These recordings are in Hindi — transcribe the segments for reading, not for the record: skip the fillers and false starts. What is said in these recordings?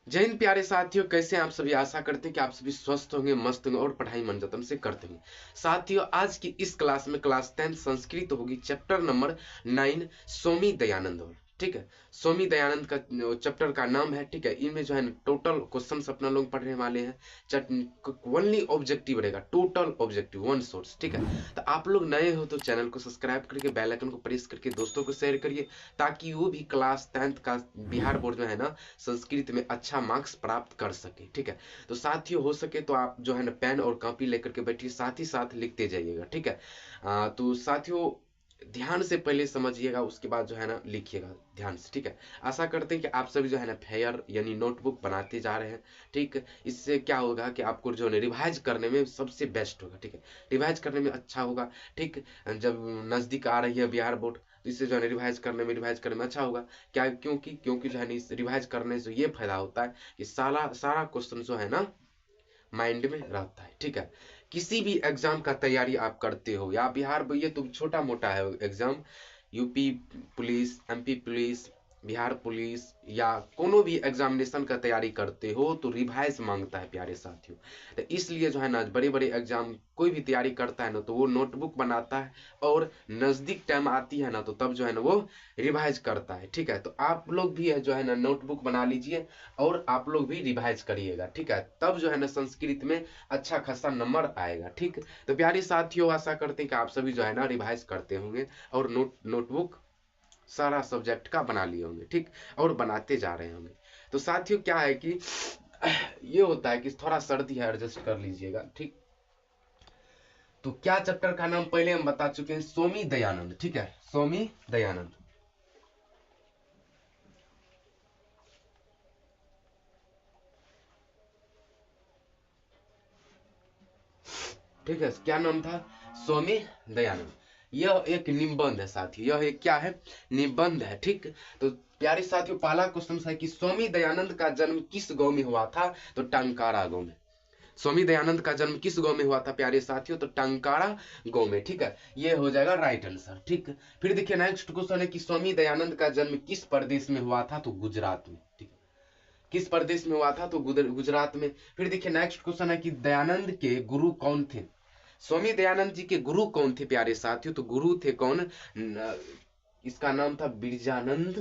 जय हिंद प्यारे साथियों, कैसे हैं आप सभी। आशा करते हैं कि आप सभी स्वस्थ होंगे, मस्त होंगे और पढ़ाई मन जतन से करते होंगे। साथियों, आज की इस क्लास में क्लास 10 संस्कृत होगी, चैप्टर नंबर 9 स्वामी दयानंद होगा। ठीक है, स्वामी दयानंद का चैप्टर का नाम है। ठीक है, इनमें जो है टोटल क्वेश्चंस अपना लोग पढ़ने वाले हैं। ओनली ऑब्जेक्टिव रहेगा, टोटल ऑब्जेक्टिव, वन सोर्स। ठीक है, तो आप लोग नए हो तो चैनल को सब्सक्राइब करके बेल आइकन को प्रेस करके दोस्तों को शेयर करिए, ताकि वो भी क्लास 10 का बिहार बोर्ड में है ना संस्कृत में अच्छा मार्क्स प्राप्त कर सके। ठीक है, तो साथियों हो सके तो आप जो है ना पेन और कॉपी लेकर के बैठिए, साथ ही साथ लिखते जाइएगा। ठीक है, तो साथियों ध्यान से पहले समझिएगा, उसके बाद जो है ना लिखिएगा ध्यान से। ठीक है, आशा करते हैं कि आप सभी जो है ना फेयर यानी नोटबुक बनाते जा रहे हैं। ठीक, इससे क्या होगा कि आपको जो है रिवाइज करने में सबसे बेस्ट होगा। ठीक है, रिवाइज करने में अच्छा होगा। ठीक, जब नजदीक आ रही है बिहार बोर्ड, तो इससे जो है रिवाइज करने में अच्छा होगा। क्या, क्योंकि जो है रिवाइज करने से ये फायदा होता है कि सारा सारा क्वेश्चन जो है ना माइंड में रहता है। ठीक है, किसी भी एग्जाम का तैयारी आप करते हो या बिहार, ये तो छोटा मोटा है exam, UP police, MP police, Bihar police या कोनो भी एग्जामिनेशन का तैयारी करते हो तो रिवाइज मांगता है प्यारे साथियों। तो इसलिए जो है ना बड़े बड़े एग्जाम कोई भी तैयारी करता है ना तो वो नोटबुक बनाता है, और नजदीक टाइम आती है ना तो तब जो है ना वो रिवाइज करता है। ठीक है, तो आप लोग भी है जो है ना नोटबुक बना लीजिए और आप लोग भी रिवाइज करिएगा। ठीक है, तब जो है ना संस्कृत में अच्छा खासा नंबर आएगा। ठीक, तो प्यारे साथियों आशा करते हैं कि आप सभी जो है ना रिवाइज करते होंगे और नोटबुक सारा सब्जेक्ट का बना लिए होंगे। ठीक, और बनाते जा रहे होंगे। तो साथियों क्या है कि ये होता है कि थोड़ा सर्दी है, एडजस्ट कर लीजिएगा। ठीक, तो क्या चैप्टर का नाम पहले हम बता चुके हैं, स्वामी दयानंद। ठीक है, स्वामी दयानंद। ठीक है, क्या नाम था, स्वामी दयानंद। यह एक निबंध है साथी, यह एक क्या है, निबंध है। ठीक, तो प्यारे साथियों पहला क्वेश्चन है कि स्वामी दयानंद का जन्म किस गांव में हुआ था, तो टंकारा गांव में। स्वामी दयानंद का जन्म किस गांव में हुआ था प्यारे साथियों, तो टंकारा गांव में। ठीक है, ये हो जाएगा राइट आंसर। ठीक, फिर देखिए नेक्स्ट क्वेश्चन है कि स्वामी दयानंद का जन्म किस प्रदेश में हुआ था, तो गुजरात में। ठीक, किस प्रदेश में हुआ था, तो गुजरात में। फिर देखिए नेक्स्ट क्वेश्चन है कि दयानंद के गुरु कौन थे। स्वामी दयानंद जी के गुरु कौन थे प्यारे साथियों, तो गुरु थे कौन, इसका नाम था बिरजानंद।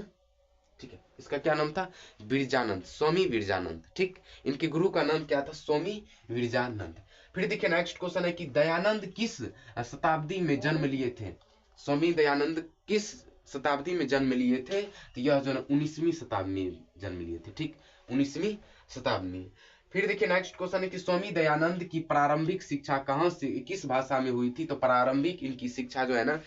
ठीक है, इसका क्या नाम था, बिरजानंद, स्वामी बिरजानंद। ठीक, इनके गुरु का नाम क्या था, स्वामी बिरजानंद। फिर देखिए नेक्स्ट क्वेश्चन है कि दयानंद किस शताब्दी में जन्म लिए थे। स्वामी दयानंद किस शताब्दी में जन्म लिए थे, तो यह जो 19वीं शताब्दी में जन्म लिए थे। ठीक, 19वीं शताब्दी में। फिर देखिए नेक्स्ट क्वेश्चन है कि स्वामी दयानंद की प्रारंभिक शिक्षा कहां से, किस भाषा में हुई थी, तो प्रारंभिक इनकी शिक्षा जो है ना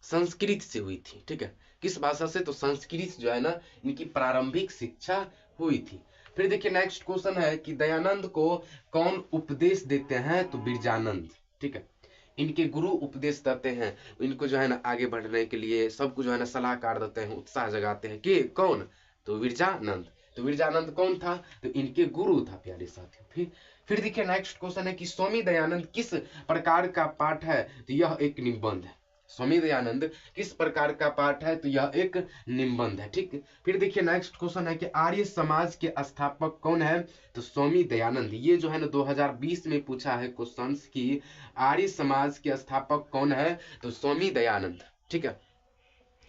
संस्कृत से हुई थी। ठीक है, किस भाषा से, तो संस्कृत जो है ना इनकी प्रारंभिक शिक्षा हुई थी। फिर देखिए नेक्स्ट क्वेश्चन है कि दयानंद को कौन उपदेश देते हैं, तो बिरजानंद। ठीक है, इनके गुरु उपदेश देते हैं, इनको जो है ना आगे बढ़ने के लिए सबको जो है ना सलाहकार देते हैं, उत्साह जगाते हैं, कि कौन, तो बिरजानंद। तो बिरजानंद कौन था, तो इनके गुरु था प्यारे साथियों। फिर देखिए नेक्स्ट क्वेश्चन है कि स्वामी दयानंद किस प्रकार का पाठ है, तो यह एक निबंध है। स्वामी दयानंद किस प्रकार का पाठ है, तो यह एक निबंध है। ठीक, फिर देखिए नेक्स्ट क्वेश्चन है कि आर्य समाज के स्थापक कौन है, तो स्वामी दयानंद। ये जो है ना 2020 में पूछा है क्वेश्चंस की आर्य समाज के स्थापक कौन है, तो स्वामी दयानंद। ठीक है,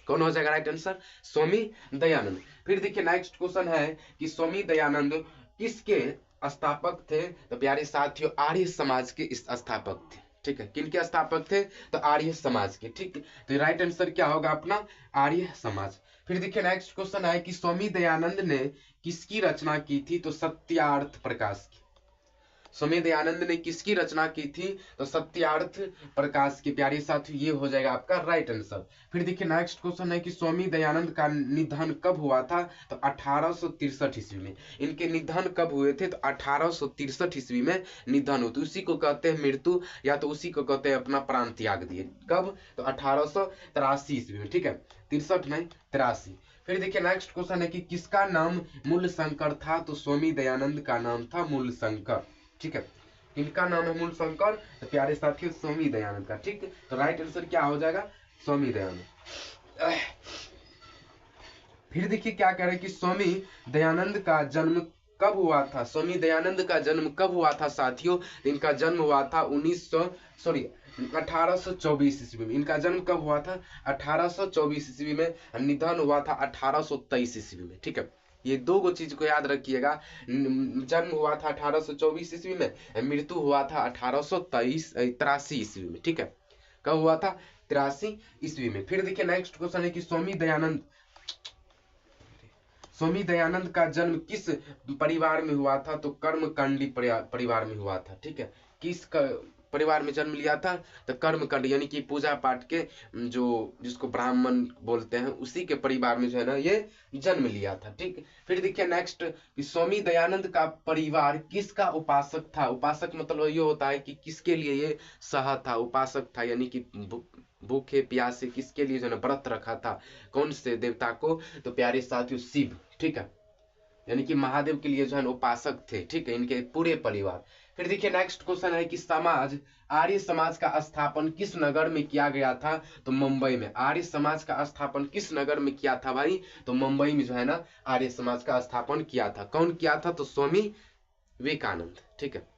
कौन हो जाएगा राइट आंसर, स्वामी दयानंद। फिर देखिए नेक्स्ट क्वेश्चन है कि स्वामी दयानंद किसके स्थापक थे, तो प्यारे साथियों आर्य समाज के स्थापक थे। ठीक है, किनके स्थापक थे, तो आर्य समाज के। ठीक, तो राइट आंसर क्या होगा अपना, आर्य समाज। फिर देखिए नेक्स्ट क्वेश्चन है कि स्वामी दयानंद ने किसकी रचना की थी, तो सत्यार्थ प्रकाश की। स्वामी दयानंद ने किसकी रचना की थी, तो सत्यार्थ प्रकाश के। प्यारे साथियों ये हो जाएगा आपका राइट आंसर। फिर देखिए नेक्स्ट क्वेश्चन है कि स्वामी दयानंद का निधन कब हुआ था, तो 1863 ईस्वी में। इनके निधन कब हुए थे, तो 1863 ईस्वी में निधन हुआ, उसी को कहते हैं मृत्यु, या तो उसी को कहते हैं अपना प्राण त्याग दिए। कब, तो 1883 ईस्वी में। ठीक है, 63 नहीं 83। फिर देखिए नेक्स्ट क्वेश्चन है कि किसका नाम मूल शंकर था, तो स्वामी दयानंद का नाम था मूल शंकर। ठीक है, किनका नाम है मूल शंकर, तो प्यारे साथियों स्वामी दयानंद का। ठीक, तो राइट आंसर क्या हो जाएगा, स्वामी दयानंद। फिर देखिए क्या कह रहे हैं कि स्वामी दयानंद का जन्म कब हुआ था, स्वामी दयानंद का जन्म कब हुआ था साथियों? इनका जन्म हुआ था 1824 ईस्वी में। इनका जन्म कब हुआ था? 1824 ईस्वी में। निधन हुआ था 1823 ईस्वी में। ठीक है, ये दो गो चीज को याद रखिएगा। जन्म हुआ था 1824 ईस्वी में, मृत्यु हुआ था 1883 ईस्वी में। ठीक है, कब हुआ था? 83 ईस्वी में। फिर देखिए नेक्स्ट क्वेश्चन है कि स्वामी दयानंद का जन्म किस परिवार में हुआ था? तो कर्मकांडी परिवार में हुआ था। ठीक है, किस परिवार में जन्म लिया था? तो कर्मकांड यानी कि पूजा पाठ के जो जिसको ब्राह्मण बोलते हैं उसी के परिवार में जो है ना ये जन्म लिया था। ठीक, फिर देखिए नेक्स्ट कि स्वामी दयानंद का परिवार किसका उपासक था? उपासक मतलब ये होता है कि किसके लिए ये सहा था, उपासक था, यानी कि भूखे प्यासे किसके लिए जो है व्रत रखा था, कौन से देवता को? तो प्यारे साथियों शिव। ठीक है, यानी कि महादेव के लिए जो है उपासक थे। ठीक है, इनके पूरे परिवार। फिर देखिए नेक्स्ट क्वेश्चन है कि आर्य समाज का स्थापन किस नगर में किया गया था? तो मुंबई में। आर्य समाज का स्थापन किस नगर में किया था भाई? तो मुंबई में जो है ना आर्य समाज का स्थापन किया था। कौन किया था? तो स्वामी विवेकानंद। ठीक है,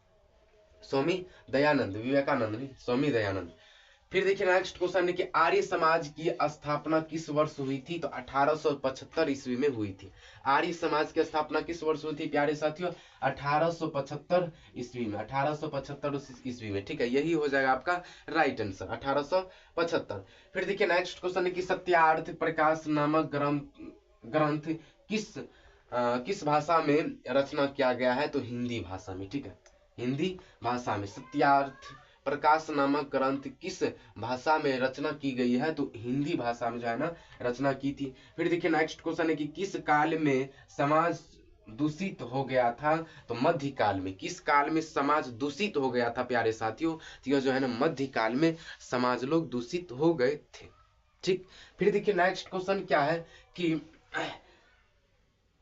स्वामी दयानंद, विवेकानंद नहीं, स्वामी दयानंद। फिर देखिए नेक्स्ट क्वेश्चन है कि आर्य समाज की स्थापना किस वर्ष हुई थी? तो 1875 ईस्वी में हुई थी। आर्य समाज की स्थापना किस वर्ष हुई थी प्यारे साथियों? 1875 ईस्वी में। 1875 ईस्वी में। ठीक है, यही हो जाएगा आपका राइट आंसर, 1875। फिर देखिए नेक्स्ट क्वेश्चन है कि सत्यार्थ प्रकाश नामक ग्रंथ किस भाषा में रचना किया गया है? तो हिंदी भाषा में। ठीक है, हिंदी भाषा में सत्यार्थ प्रकाश नामक ग्रंथ किस भाषा में रचना की गई है? तो हिंदी भाषा में जो है ना रचना की थी। फिर देखिए नेक्स्ट क्वेश्चन है कि किस काल में समाज दूषित हो गया था? तो मध्यकाल में। किस काल में समाज दूषित हो गया था प्यारे साथियों? तो यह जो है ना मध्यकाल में समाज लोग दूषित हो गए थे। ठीक, फिर देखिए नेक्स्ट क्वेश्चन क्या है कि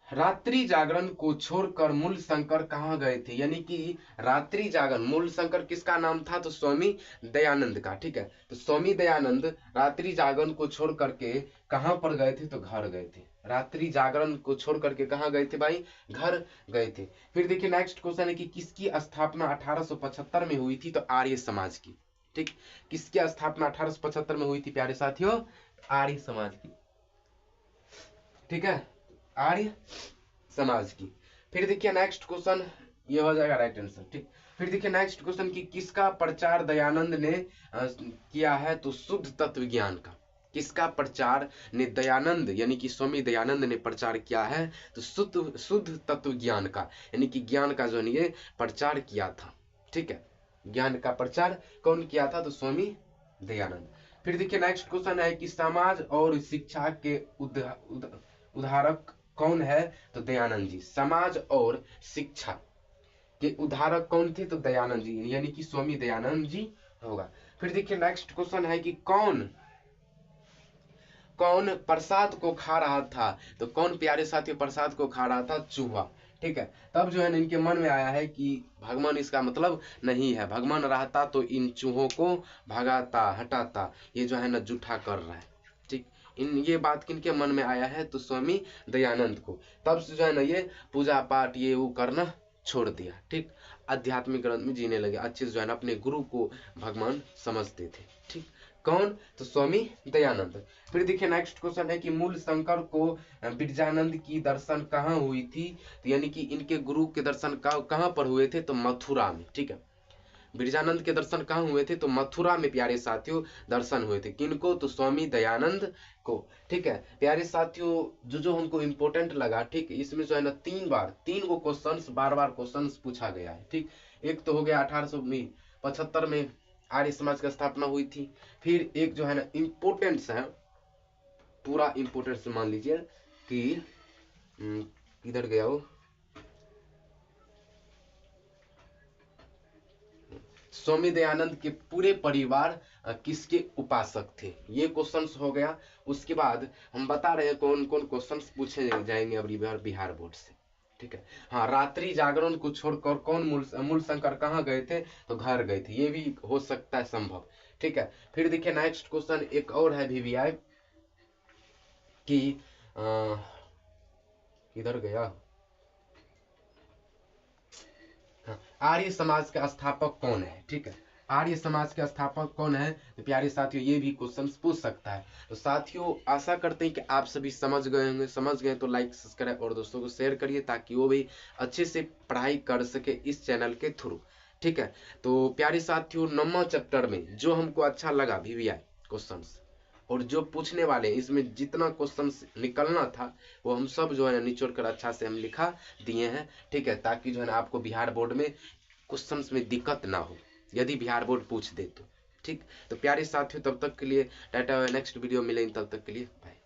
रात्रि जागरण को छोड़कर मूल शंकर कहाँ गए थे? यानी कि रात्रि जागरण, मूल शंकर किसका नाम था? तो स्वामी दयानंद का। ठीक है, तो स्वामी दयानंद रात्रि जागरण को छोड़ करके कहाँ पर गए थे? तो घर गए थे। रात्रि जागरण को छोड़ करके कहाँ गए थे भाई? घर गए थे। फिर देखिए नेक्स्ट क्वेश्चन है कि किसकी स्थापना 1875 में हुई थी? तो आर्य समाज की। ठीक, किसकी स्थापना 1875 में हुई थी प्यारे साथियों? आर्य समाज की। ठीक है, आर्य समाज की। फिर देखिए नेक्स्ट क्वेश्चन, ये हो जाएगा राइट आंसर। ठीक, फिर देखिए नेक्स्ट क्वेश्चन कि किसका प्रचार दयानंद ने किया है? तो शुद्ध तत्व ज्ञान का। किसका प्रचार ने दयानंद यानी कि स्वामी दयानंद ने प्रचार किया है? तो शुद्ध तत्व ज्ञान का, यानी कि ज्ञान का जो ये प्रचार किया था। ठीक है, ज्ञान का प्रचार कौन किया था? तो स्वामी दयानंद। फिर देखिए नेक्स्ट क्वेश्चन है कि समाज और शिक्षा के उद्धारक कौन है? तो दयानंद जी। समाज और शिक्षा के उद्धारक कौन थे? तो दयानंद जी, यानी कि स्वामी दयानंद जी होगा। फिर देखिए नेक्स्ट क्वेश्चन है कि कौन प्रसाद को खा रहा था? तो कौन प्यारे साथियों प्रसाद को खा रहा था? चूहा। ठीक है, तब जो है ना इनके मन में आया है कि भगवान इसका मतलब नहीं है, भगवान रहता तो इन चूहों को भगाता हटाता, ये जो है ना जूठा कर रहा है। ठीक, ये बात किनके मन में आया है? तो स्वामी दयानंद को। तब से जो है ना ये पूजा पाठ ये वो करना छोड़ दिया। ठीक, आध्यात्मिक ग्रंथ में जीने लगे, अच्छे से जो है ना अपने गुरु को भगवान समझते थे। ठीक, कौन? तो स्वामी दयानंद। फिर देखिए नेक्स्ट क्वेश्चन है कि मूल शंकर को बिरजानंद की दर्शन कहाँ हुई थी? तो यानी कि इनके गुरु के दर्शन कहाँ पर हुए थे? तो मथुरा में। ठीक है, बिरजानंद के दर्शन कहाँ हुए थे? तो मथुरा में प्यारे साथियों दर्शन हुए थे। किनको? तो स्वामी दयानंद को। ठीक है प्यारे साथियों, जो हमको इंपोर्टेंट लगा, ठीक, इसमें जो है ना 3 गो क्वेश्चंस बार बार क्वेश्चंस पूछा गया है। ठीक, एक तो हो गया 1875 में आर्य समाज की स्थापना हुई थी। फिर एक जो है ना इम्पोर्टेंट है, पूरा इम्पोर्टेंट मान लीजिए कि किधर गया वो, स्वामी दयानंद के पूरे परिवार किसके उपासक थे? ये क्वेश्चंस हो गया। उसके बाद हम बता रहे हैं कौन कौन क्वेश्चंस पूछे जाएंगे अब बिहार बोर्ड से। ठीक है, हाँ, रात्रि जागरण को छोड़कर कौन मूल शंकर कहाँ गए थे? तो घर गए थे, ये भी हो सकता है संभव। ठीक है, फिर देखिए नेक्स्ट क्वेश्चन एक और है VVI कि किधर गया, आर्य समाज का स्थापक कौन है, ठीक है, आर्य समाज के स्थापक कौन है। तो प्यारे साथियों ये भी क्वेश्चन पूछ सकता है। तो साथियों आशा करते हैं कि आप सभी समझ गए होंगे, समझ गए तो लाइक सब्सक्राइब और दोस्तों को शेयर करिए ताकि वो भी अच्छे से पढ़ाई कर सके इस चैनल के थ्रू, ठीक है। तो प्यारे साथियों 9वां चैप्टर में जो हमको अच्छा लगा वीवीआई क्वेश्चंस और जो पूछने वाले इसमें जितना क्वेश्चन निकलना था वो हम सब जो है ना निचोड़ कर अच्छा से हम लिखा दिए हैं, ठीक है, ताकि जो है ना आपको बिहार बोर्ड में क्वेश्चंस में दिक्कत ना हो यदि बिहार बोर्ड पूछ दे तो, ठीक। तो प्यारे साथियों तब तक के लिए टाटा, नेक्स्ट वीडियो मिलेंगे, तब तक के लिए बाय।